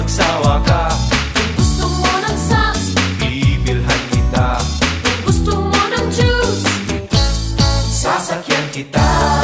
magsawa ka. Kung gusto mo ng socks, Bibilhan kita, kung gusto mo ng juice, sasakyan kita.